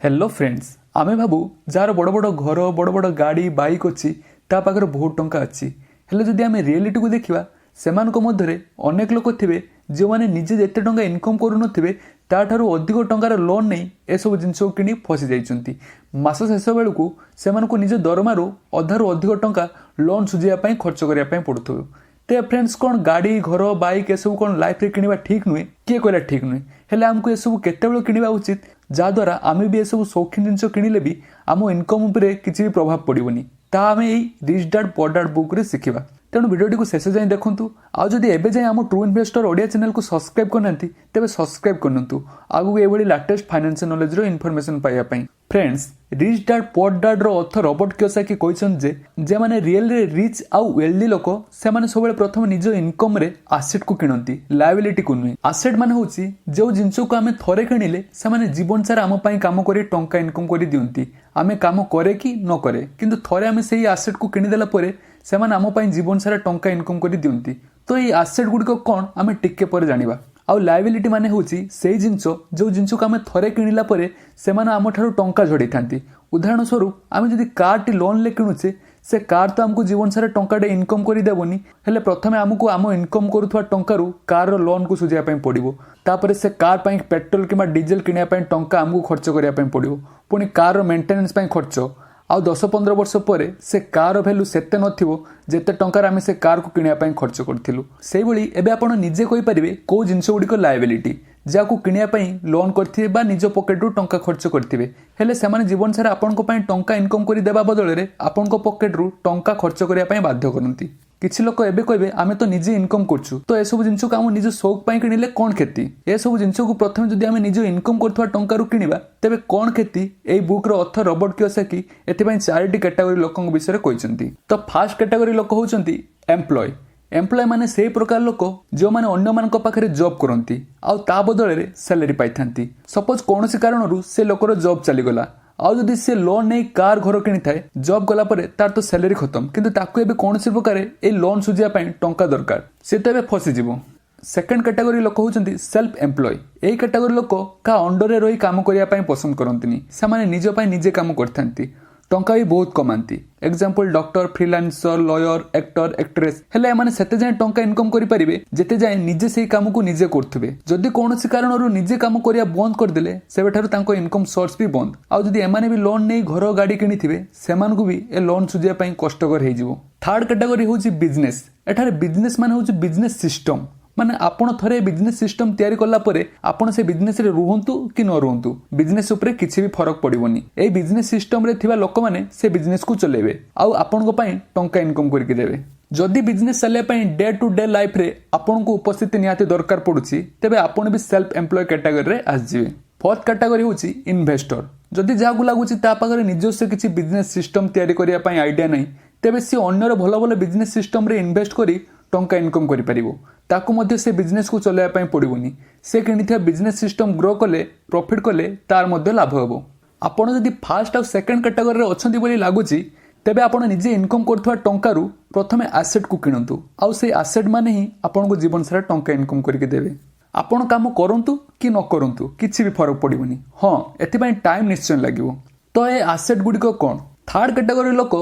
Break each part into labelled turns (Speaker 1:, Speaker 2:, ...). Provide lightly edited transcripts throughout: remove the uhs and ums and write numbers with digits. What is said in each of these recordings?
Speaker 1: Hello friends आमे भाबू jar बड़ बड़ घर बड़ बड़ गाड़ी बाइक अच्छी ता पाखरे बहुत टंका अच्छी हेले जदि आमे रियलिटी को देखिबा सेमानक मध्यरे अनेक लोक थिबे जो माने निजे जेते टंका इनकम करू नथिबे ताठारु अधिक टंकार लोन नहीं एसबू जिनस किणी फसी जाइछंती मास शेष बेलू सेमानकु निज दरमारू अधारू अधिक टंका लोन सुझाइबा खर्च करिया पड़ुथबो। तो फ्रेंड्स कौन गाड़ी घर बाइक एसबू कौन लाइफ रे किनिबा ठीक नुहे किए कहला ठीक नुहे हेले आमको एसबू केतेबेले किनिबा उचित जहाद्वारा आम भी एसबू शौकीन जिन किणिले भी आम इनकम उपरे किसी भी प्रभाव पड़ोनी ता आम यही rich dad poor dad book रे शिखिबा। तेणु भिडियोटी को शेष जाए देखूँ आउ जदि एबे जाए आम ट्रू इन्वेस्टर ओडिया चैनल को सब्सक्राइब करना तेरे सब्सक्राइब करनतु आगु एभली लेटेस्ट फाइनेंशियल नॉलेज रो इन्फॉर्मेशन पाइबा पई। Friends rich dad poor dad रो ऑथर रॉबर्ट कियोसाकी कहछन जे माने रियल रे रिच आउ वेल्दी लोक से माने सबले प्रथम निज इनकम रे एसेट को किनंती लायबिलिटी को नुहे। एसेट माने होची जो जिंस को आमे थरे किनिले से माने जीवन सारा आम पई काम करी टंका इनकम करी दियंती आमे काम करे कि न करे किंतु थरे आमे सेही एसेट को किनि देला परे से माने आम पई जीवन सारा टंका इनकम करी दियंती। तो ये एसेट गुडी को कोन आमे टिके पर जानिबा। आउ लायबिलिटी माने होची सेही जिंस जो जिंस को आमे थरे किनिला परे से माने आम ठारू टंका झड़ी थांती। उदाहरण स्वरूप आमे जदि कार टी लोन ले किनुचे से कार तो आमको जीवन सारा टंकाटे इनकम करी देबोनी हेले प्रथमे आमको आम इनकम करुवा टंकारु कार रो लोन को सुझाइया पई पड़िबो तापरे से कार पई पेट्रोल किबा डीजल किनिया पई टंका आमको खर्च करिया पई पड़िबो पुनी कार रो मेंटेनेंस पई खर्च आउ 10-15 वर्ष पर से कार वैल्यू सेते नथिबो जेते टंकार आमे से कार को किनिया पई खर्च करथिलु। सेही भली एबे आपण निजे कहि परिबे को जिंस गुडी को लायबिलिटी जाको किनिया पई लोन करथिबे बा निज पॉकेट रु टंका खर्च करथिबे हेले से माने जीवन सारा आपण को पई टंका इनकम करी देबा बदल रे आपण को पॉकेट रु टंका खर्च करिया पई बाध्य करनती। किछि लोक एबे कहबे आमे तो निजे इनकम करछु तो एसबु जिंस को आम निज शौक पई किनिले कोन खेती एसबु जिंस को प्रथम जदि आमे निज इनकम करथवा टंका रु किनिबा तेबे कोन खेती एई बुक रो ऑथर रॉबर्ट कियोसाकी एथि पई चारिटी कैटेगरी लोकंग विषय कहउचंती। तो फर्स्ट कैटेगरी लोक होउचंती एम्प्लॉय। एम्प्लॉय माने से प्रकार लोक जो माने अन्य मानक पाखरे जॉब करंती आउ ता बदल रे सैलरी पाइथांती। सपोज कोनोसी कारणरू से लोकर जॉब चली गला आउ जदि से लोन नहीं कार घर किनी थाए जॉब गला परे तार तो सैलरी खत्म किंतु ताकू एबे कोनोसी प्रकार ए लोन सुझिया पई टंका दरकार से तो एबे फसी जिवो। सेकंड कैटेगरी लोक होउचंती सेल्फ एम्प्लॉय। एई कैटेगरी लोक का अंडर रे रही काम करिया पई पसंद करंतिनी से माने निज पई निजे काम करथांती टंका भी बहुत कमांती। Example doctor freelancer lawyer actor actress हेले माने सेते जाय टंका इनकम करि परिबे जेते जाय निजे सेही काम को निजे करथबे जदि कोनोसी कारणरू निजे काम करिया बंद कर देले सेबेठारु तांको इनकम सोर्स भी बंद आउ जदि एमाने भी लोन नै घर गाड़ी किनिथिबे सेमान को भी ए लोन सुझिया पई कष्टकर हे जिवो। थर्ड कैटेगरी होची बिजनेस। एठारे बिजनेस माने होची बिजनेस सिस्टम माने आपण थरे बिजनेस सिस्टम तैयारी करला परे आपण से बिजनेस रे रुहंतु कि न रुहंतु बिजनेस उपरे किछि भी फरक पड़िबोनी। ए बिजनेस सिस्टम रे थिबा लोक माने से बिजनेस को चलेबे आउ आपण को पई टंका इनकम करके देबे। जदि बिजनेस चले पई डे टू डे लाइफ रे आपण को उपस्थिति नियाते दरकार पडुछि तेबे आपण भी सेल्फ एम्प्लॉय कैटेगरी रे आस जिवे। फोर्थ कैटेगरी होछि इन्वेस्टर। जदि जागु लागुछि ता पाखरे निजस्व किछि बिजनेस सिस्टम तैयारी करिया पई आईडिया नै तेबे सी अन्यर भलो भलो बिजनेस सिस्टम रे इन्वेस्ट करी टंका इनकम करि परिबो ताकू मध्य से बिजनेस को चलाया पई पड़िबोनी से किनिथिया बिजनेस सिस्टम ग्रो कले प्रॉफिट कले तार मध्य लाभ हेबो। आपण जदि फर्स्ट और सेकंड कैटेगरी रे अछंती बोली लागुची तेबे आपण निजे इनकम करथवा टंकारू प्रथमे एसेट को किनंतु आउ से एसेट माने ही आपण को जीवन सारा टंका इनकम करके देबे। आपण काम करंतु कि न करंतु किछि भी फरक पड़िबोनी हां एथि पई टाइम निश्चय लागिवो। तो ए एसेट गुडी को कोन थर्ड कैटेगरी लोक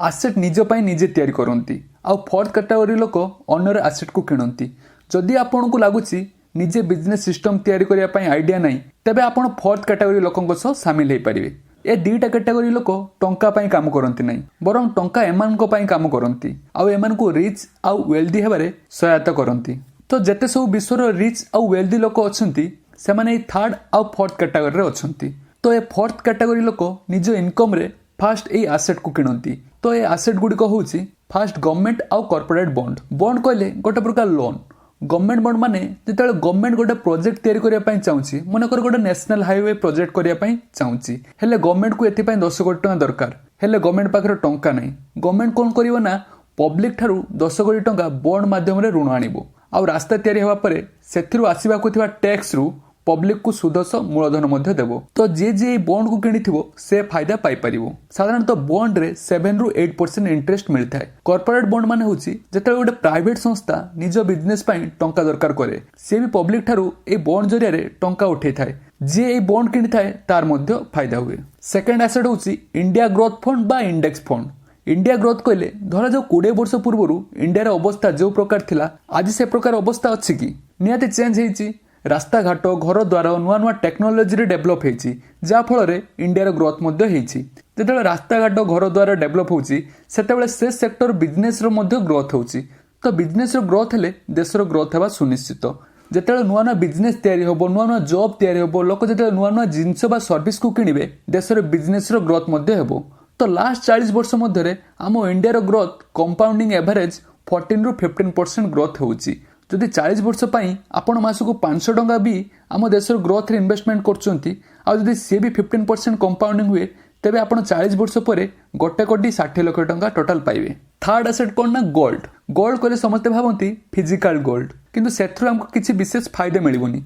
Speaker 1: एसेट निज पई निजे तैयारी करंती आउ फोर्थ कैटेगरी लोक अन्यर एसेट को किनंती। जदि आपण को लागुची निजे बिजनेस सिस्टम तैयारी करिया पई आईडिया नै तबे आपण फोर्थ कैटेगरी लोकंक सह शामिल हे परिबे। ए दुईटा कैटेगरी लोक टंका पई काम करंती नै बरं टंका एमान को पई काम करंती आउ एमान को रिच आउ वेल्दी हेबारे सहायता करंती। तो जेते सब विश्वर रिच आउ वेल्दी लोक अछंती से माने ए थर्ड आउ फोर्थ कैटेगरी रे अछंती। तो ए फोर्थ कैटेगरी लोक निज इनकम रे फर्स्ट ए एसेट को किनंती। तो ए एसेट गुडी को होउची फर्स्ट गवर्नमेंट आउ कॉर्पोरेट बॉन्ड। बॉन्ड कहले गोटे प्रकार लोन। गवर्नमेंट बॉन्ड माने जेतेले गवर्नमेंट गोटे प्रोजेक्ट तैयारी करिया पई चाहूची मनकर गोटे नेशनल हाईवे प्रोजेक्ट करिया पई चाहूची हेले गवर्नमेंट को एथि पई 10 कोटी टका दरकार हेले गवर्नमेंट पाखरे टंका नै गवर्नमेंट कोन करिवो ना पब्लिक ठारू 10 कोटी टका बॉन्ड माध्यम रे ऋण आनिबो आउ रास्ता तैयारी हेबा परे सेथिरु आसीबा को थिबा टैक्स रु पब्लिक को सुध सह मूलधन मध्य देबो। तो जे जे बॉन्ड को किनिथिबो से फायदा पाई परिबो। साधारणतः बॉन्ड रे 7 ରୁ 8% इंटरेस्ट मिलता है। कॉर्पोरेट बॉन्ड माने होची जेतले गोटे प्राइवेट संस्था निज बिजनेस पई टंका दरकार करे से भी पब्लिक ठारू ए बॉन्ड जरिया रे टंका उठै थाए। जे ए बॉन्ड किनि थाए तार मध्य फायदा हुए। सेकंड एसेट होची इंडिया ग्रोथ फंड बा इंडेक्स फंड। इंडिया ग्रोथ कहले धरा जो 20 वर्ष पूर्व इंडिया अवस्था जो प्रकार थिला आज से प्रकार अवस्था अच्छी कि निहाती चेंज होईची। रास्ता घाट घर द्वार नुआ नुआ टेक्नोलोजी रे डेवलप होईची जा फल रे इंडिया ग्रोथ मध्य होईची। जेतेबेले रास्ता घाट घर द्वार डेवलप होउची सेतेबेले से सेक्टर बिजनेस रो मध्य ग्रोथ होउची। तो बिजनेस रो ग्रोथ हेले देश रो ग्रोथ हेबा सुनिश्चित। जेतेबेले नुआ नुआ बिजनेस तैयारी होबो नुआ नुआ जॉब तैयारी होबो लोक जेतेबेले नुआ नुआ जिंस बा सर्विस को किनिबे देश रो बिजनेस रो ग्रोथ मध्य हेबो। तो लास्ट 40 वर्ष मध्य आम इंडिया रो ग्रोथ कंपाउंडिंग एवरेज 14 ରୁ 15% ग्रोथ होउची। जदि 40 वर्ष पई आपण मासको 500 टंका भी आम देश ग्रोथ रे इन्वेस्टमेंट करचंती आ जदि से भी 15% कंपाउंडिंग हुए तेबे आपण 40 वर्ष पर 1,60,00,000 टंका टोटल पाइबे। थर्ड एसेट कोन ना गोल्ड। गोल्ड करे समस्त भाबंती फिजिकल गोल्ड किंतु सेथरो हमको किछि विशेष फायदा मिलिबोनी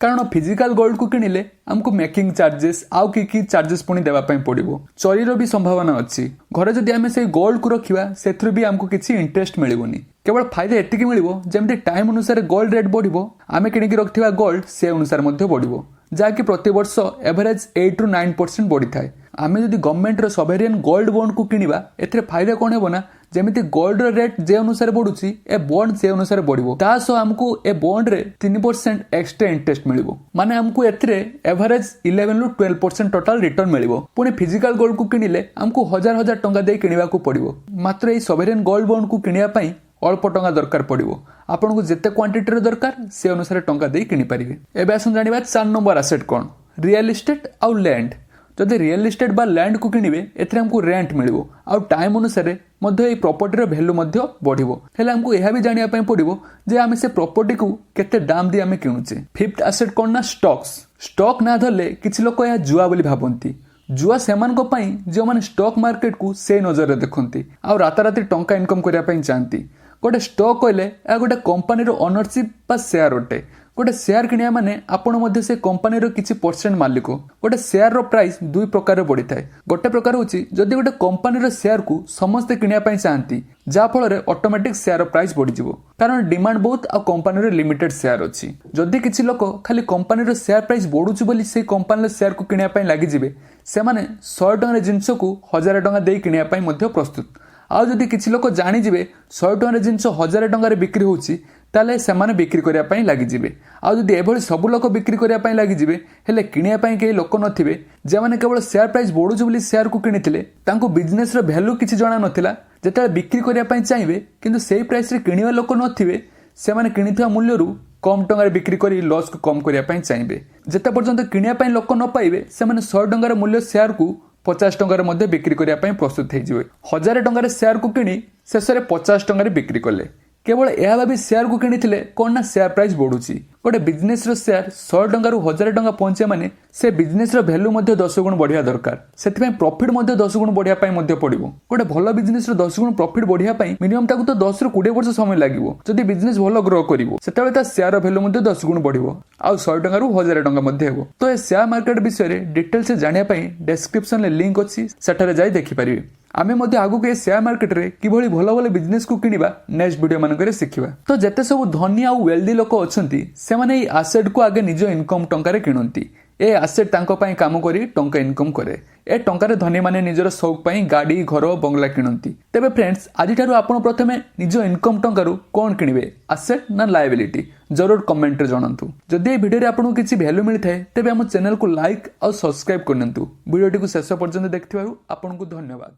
Speaker 1: कारण फिजिकल गोल्ड को किनिले हमको मेकिंग चार्जेस आउ की चार्जेस पुणी देवा पई पड़िबो। चोरीर भी संभावना अच्छी। घरे जदि आमे से गोल्ड को रखिबा सेथरो भी हमको किछि इंटरेस्ट मिलिबोनी। केवल फायदा एतिकी मिलिबो जेमति टाइम अनुसार गोल्ड रेट बढ़िबो आमे किनिकी रखथिबा गोल्ड से अनुसार मध्य बढ़िबो जाकि प्रति वर्ष एवरेज 8 ରୁ 9% बढ़ी थाए। आमे जदि गवर्नमेंट रो सॉवरेन गोल्ड बॉन्ड को किनिबा एथरे फायदा कोन हेबो ना जेमिति गोल्ड रेट जे अनुसार बढ़ुची ए बॉन्ड से अनुसार बढ़िबो तासो हमको ए बॉन्ड रे 3% एक्स्ट्रा इंटरेस्ट मिलिबो माने हमको एथरे एवरेज 11 ରୁ 12% टोटल रिटर्न मिलिबो। पुणी फिजिकल गोल्ड को किनिले हमको हजार हजार टंका दे किनिबा को पड़िबो। मात्र ए सॉवरेन गोल्ड बॉन्ड को किनिया पई अल्प टंका दरकार पड़िबो। आपनको जेते क्वांटिटी रो दरकार से अनुसार टंका दे किनि परिबे। एबे आसन जानिबा 4 नंबर एसेट कोन रियल एस्टेट आउ लैंड। जदि रियल एस्टेट बा लैंड को किनिबे एथरे हमको रेंट मिलिबो आउ टाइम अनुसार मध्य ए प्रॉपर्टी रो वैल्यू मध्य बढ़िबो। हेले हमको एहा भी जानिया पई पड़िबो जे आमे से प्रॉपर्टी को केते दाम दि आमे किनुचे। फिफ्थ एसेट कोन ना स्टॉक्स। स्टॉक ना धरले किछि लोक या जुआ बोली भाबंती। जुआ सेमान को पई जो माने स्टॉक मार्केट को से नजर रे देखंती आउ राताराती टंका इनकम करिया पई चाहंती। गोटे स्टॉक कहले या गोटे कंपनी रो ओनरशिप बा शेयर अटे। गोटे शेयर किनिया माने आपण मध्ये से कंपनी रो किछि परसेंट मालिक। गोटे शेयर रो प्राइस दुई प्रकार बढ़ी थाए। गोटे प्रकार होची जदि गोटे कंपनी रो शेयर को समस्त किनिया पई चाहंती जा फल रे ऑटोमेटिक शेयर रो प्राइस बढ़ी जिवो कारण डिमांड बहुत आ कंपनी रो लिमिटेड शेयर अछि। जदि किछि लोक खाली कंपनी रो शेयर प्राइस बढ़ुची बोली से कंपनी रो शेयर को किनिया पई लागि जिवे से माने 100 टଙ୍କା जिंस को 1000 टଙ୍କା देई किनिया पई मध्ये प्रस्तुत। आउ जदि किछि लोक जानि जिवे 100 टଙ୍କା जिंस 1000 टଙ୍କା रे बिक्री होउची ताले सेमाने बिक्री करिया पई लागि जिवे। आउ जदि एभली सब लोक बिक्री करिया पई लागि जिवे हेले किनिया पई केही लोक नथिबे जे माने केवल शेयर प्राइस बढ़ुची बोली शेयर को किनिथिले तांको बिजनेस रो वैल्यू किछि जणा नथिला जेता बिक्री करिया पई चाहिबे किंतु सेही प्राइस रे किनिवा लोक नथिबे से माने किनिथिया मूल्य रु कम टंका बिक्री करी लॉस को कम करिया पई चाहिबे। जेता पर्यंत किनिया पई लोक न पाइबे से माने 100 टंका रे मूल्य शेयर को 50 टंका रे मध्ये बिक्री करिया पई प्रस्तुत हे जिवे। 1000 टंका रे शेयर को किनी शेष रे 50 टंका रे बिक्री करले। केवल यह भावी शेयर को किनिथिले कोन ना शेयर प्राइस बढ़ुची। गोटे बिजनेस रो शेयर 100 टंका रु 1000 टंका पहुंचे माने से बिजनेस रो वैल्यू मध्ये 10 गुण बढ़िया दरकार। सेति पई प्रॉफिट मध्ये 10 गुण बढ़िया पई मध्ये पड़िबो। गोटे भलो बिजनेस रो 10 गुण प्रॉफिट बढ़िया पई मिनिमम ताकू तो 10 ରୁ 20 वर्ष समय लागिवो। जदि बिजनेस भलो ग्रो करिवो सेतेबे ता शेयर रो वैल्यू मध्ये 10 गुण बढ़िवो आ 100 टंका रु 1000 टंका मध्ये हेबो। तो ए शेयर मार्केट विषय रे डिटेल से जानिया पई डिस्क्रिप्शन ले लिंक अछि सेठारे जाई देखि परिबे। आमे मध्ये आगु के शेयर मार्केट रे किभली भलो भलो बिजनेस को किनिबा नेक्स्ट वीडियो मान करे सिखिबा। तो जते सब धनी आ वेल्दी लोक अछंती से माने ई एसेट को आगे निज इनकम टंका रे किनंती। ए एसेट तांको पई काम करी टंका इनकम करे। ए टंका रे धनी माने निजर शौक पई गाड़ी घर बंगला किनंती। तेबे फ्रेंड्स आज ठारू आपण प्रथमे निज इनकम टंका रु कोन किनिबे एसेट ना लायबिलिटी जरूर कमेंट रे जणांतु। जदि ए वीडियो रे आपन किछि वैल्यू मिलथाय तेबे हम चैनल को लाइक और सब्सक्राइब करनंतु। वीडियो टी को शेष पर्यंत देखथिबारु आपन को धन्यवाद।